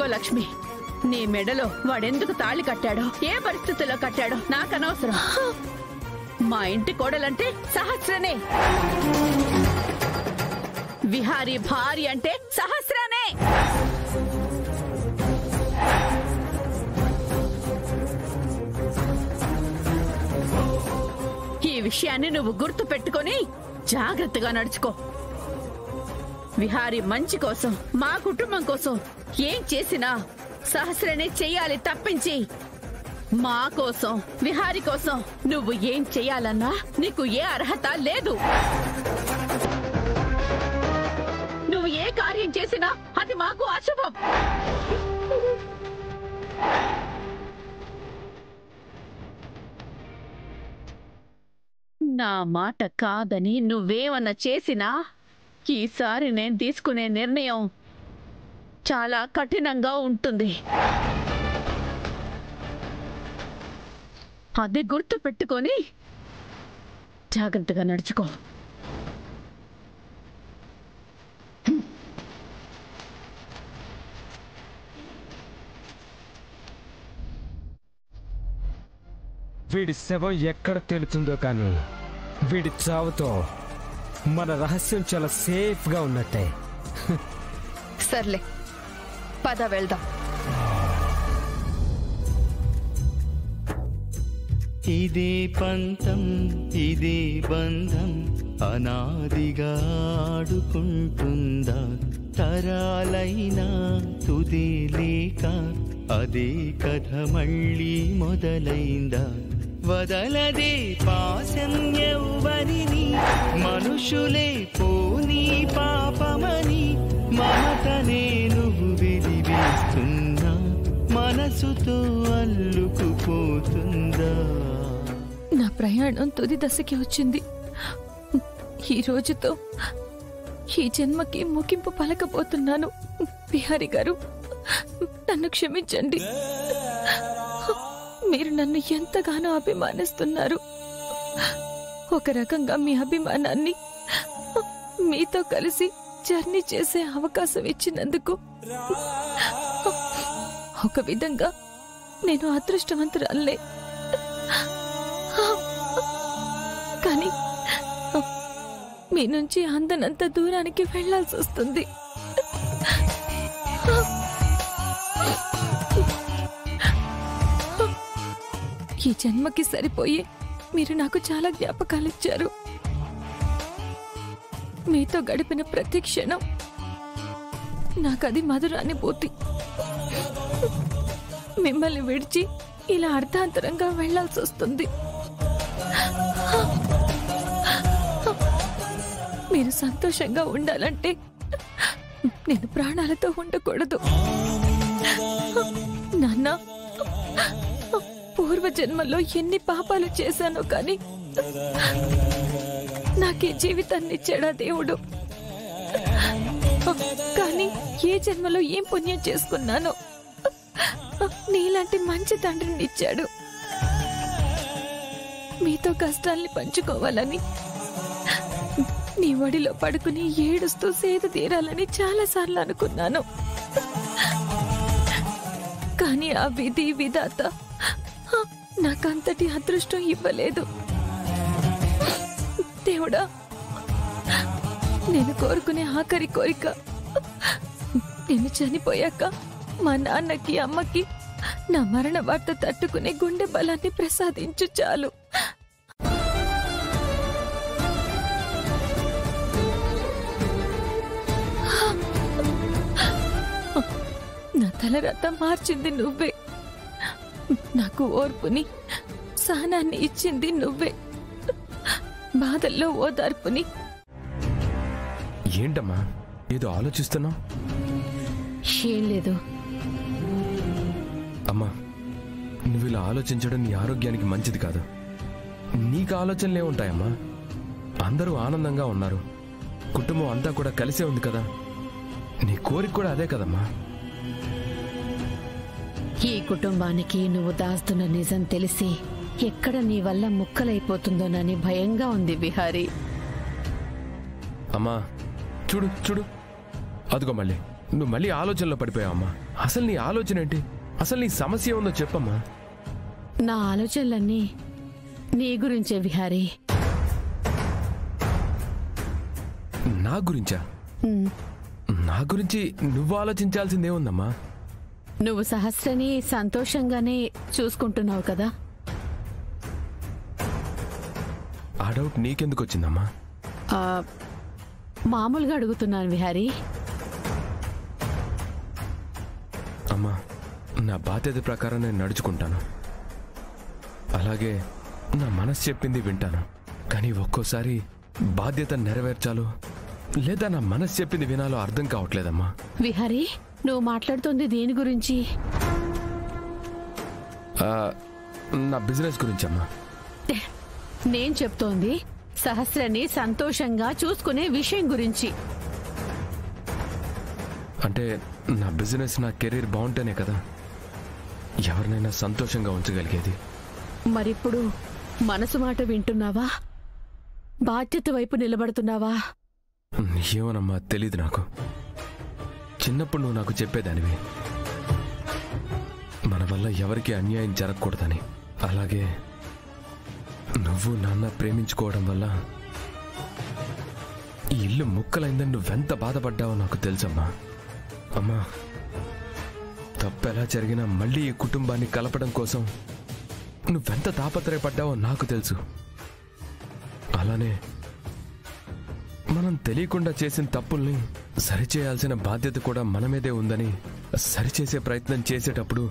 గుర్తుపెట్టుకో లక్ష్మి, నీ మెడలో వాడెందుకు తాళి కట్టాడో, ఏ పరిస్థితుల్లో కట్టాడో నాకనవసరం. మా ఇంటి కోడలంటే సహస్రనే, విహారీ భార్య అంటే సహస్రనే. ఈ విషయాన్ని నువ్వు గుర్తు పెట్టుకొని జాగ్రత్తగా నడుచుకో. విహారీ మంచి కోసం, మా కుటుంబం కోసం ఏం చేసినా సహస్రనే చెయ్యాలి తప్పించి మా కోసం, విహారీ కోసం నువ్వు ఏం చెయ్యాలన్నా నీకు ఏ అర్హత లేదు. నువ్వు ఏ కార్యం చేసినా అది మాకు అశుభం. నా మాట కాదని నువ్వేమన్నా చేసినా ఈసారి నేను తీసుకునే నిర్ణయం చాలా కఠినంగా ఉంటుంది. అది గుర్తు పెట్టుకొని జాగ్రత్తగా నడుచుకో. వీడి శవం ఎక్కడ తేలుతుందో కానీ వీడి చావుతో మన రహస్యం చాలా సేఫ్ గా ఉన్నట్టే. సర్లే, పద వెళ్దాం. ఇదే పంతం, ఇదే బంధం అనాదిగా ఆడుకుంటుందా, తరాలైనా తుది లేక అదే కథ మళ్ళీ మొదలైందా. వదలదే పాశం ఎవ్వరిని, మనుషులే పోనీ పాపమని, మమతనే నువ్వు వెలివేస్తున్నా, మనసుతో అల్లుకుపోతుందా. నా ప్రయాణం తుది దశకి వచ్చింది. ఈ రోజుతో ఈ జన్మకి ముగింపు పలకబోతున్నాను. విహారీ గారు, నన్ను క్షమించండి. మీరు నన్ను ఎంతగానో అభిమానిస్తున్నారు. ఒక రకంగా మీ అభిమానాన్ని మీతో కలిసి జర్నీ చేసే అవకాశం ఇచ్చినందుకు ఒక విధంగా నేను అదృష్టవంతురాలే. కానీ మీ నుంచి అందనంత దూరానికి వెళ్లాల్సి వస్తుంది. ఈ జన్మకి సరిపోయి మీరు నాకు చాలా జ్ఞాపకాలు ఇచ్చారు. మీతో గడిపిన ప్రతి క్షణం నాకది మధురానుభూతి. మిమ్మల్ని విడిచి ఇలా అర్థాంతరంగా వెళ్లాల్సి వస్తుంది. మీరు సంతోషంగా ఉండాలంటే నేను ప్రాణాలతో ఉండకూడదు. నాన్న, పూర్వజన్మలో ఎన్ని పాపాలు చేశానో కానీ నాకే జీవితాన్ని ఇచ్చాడా దేవుడు. కానీ ఏ జన్మలో ఏం పుణ్యం చేసుకున్నానో నీలాంటి మంచి తండ్రిని ఇచ్చాడు. మీతో కష్టాల్ని పంచుకోవాలని, నీ ఒడిలో పడుకుని ఏడుస్తూ సేద తీరాలని చాలా సార్లు అనుకున్నాను. కానీ ఆ విధి విధాత నాకంతటి అదృష్టం ఇవ్వలేదు. దేవుడా, నేను కోరుకునే ఆఖరి కోరిక, నేను చనిపోయాక మా నాన్నకి అమ్మకి నా మరణ వార్త తట్టుకునే గుండె బలాన్ని ప్రసాదించు చాలు. నా తలరాత మార్చింది నువ్వే. నాకు ఓర్పుని, సహనాన్ని ఇచ్చింది నువ్వే. బాధల్లో ఓదార్పుని. ఏంటమ్మా ఏదో ఆలోచిస్తున్నావు? ఏం లేదు అమ్మా, నువ్వు ఇలా ఆలోచించడం నీ ఆరోగ్యానికి మంచిది కాదు. నీకు ఆలోచనలే ఉంటాయమ్మా. అందరూ ఆనందంగా ఉన్నారు, కుటుంబం అంతా కూడా కలిసే ఉంది కదా. నీ కోరిక కూడా అదే కదమ్మా. ఈ కుటుంబానికి నువ్వు దాస్తున్న నిజం తెలిసి ఎక్కడ నీ వల్ల ముక్కలైపోతుందోనని భయంగా ఉంది విహారీ. అమ్మా చూడు చూడు, అదిగో మళ్ళీ నువ్వు మళ్ళీ ఆలోచనలో పడిపోయావమ్మా. అసలు నీ ఆలోచన ఏంటి? అసలు నీ సమస్య ఉందో చెప్పమ్మా. నా ఆలోచనలన్నీ నీ గురించే విహారీ. నా గురించా? ఉమ్, నా గురించి నువ్వు ఆలోచించాల్సిందేముందమ్మా? నువ్వు సహస్రని సంతోషంగానే చూసుకుంటున్నావు కదా. ఆ డౌట్ నీకెందుకు వచ్చిందమ్మా? ఆ, మామూలుగా అడుగుతున్నాను విహారీ. అమ్మా, నా బాధ్యత ప్రకారం నేను నడుచుకుంటాను, అలాగే నా మనసు చెప్పింది వింటాను. కానీ ఒక్కోసారి బాధ్యత నెరవేర్చాలో లేదా నా మనసు చెప్పింది వినాలో అర్థం కావట్లేదమ్మా. విహారీ, నువ్వు మాట్లాడుతుంది దేని గురించి? నా బిజినెస్ గురించి అమ్మా. నేను చెప్తోంది సహస్రని సంతోషంగా చూసుకునే విషయం గురించి. అంటే నా బిజినెస్, నా కెరీర్ బాగుంటేనే కదా ఎవరినైనా సంతోషంగా ఉంచగలిగేది. మరిప్పుడు మనసు మాట వింటున్నావా? బాధ్యత వైపు నిలబడుతున్నావా? ఏమోనమ్మా, తెలీదు నాకు. చిన్నప్పుడు నువ్వు నాకు చెప్పేదానివి, మన వల్ల ఎవరికి అన్యాయం జరగకూడదని. అలాగే నువ్వు నాన్న ప్రేమించుకోవడం వల్ల ఈ ఇల్లు ముక్కలైందని నువ్వెంత బాధపడ్డావో నాకు తెలుసమ్మా. అమ్మా, తప్పెలా జరిగినా మళ్ళీ ఈ కుటుంబాన్ని కలపడం కోసం నువ్వెంత తాపత్రయపడ్డావో నాకు తెలుసు. అలానే మనం తెలియకుండా చేసిన తప్పుల్ని సరిచేయాల్సిన బాధ్యత కూడా మన మీదే ఉందని సరిచేసే ప్రయత్నం చేసేటప్పుడు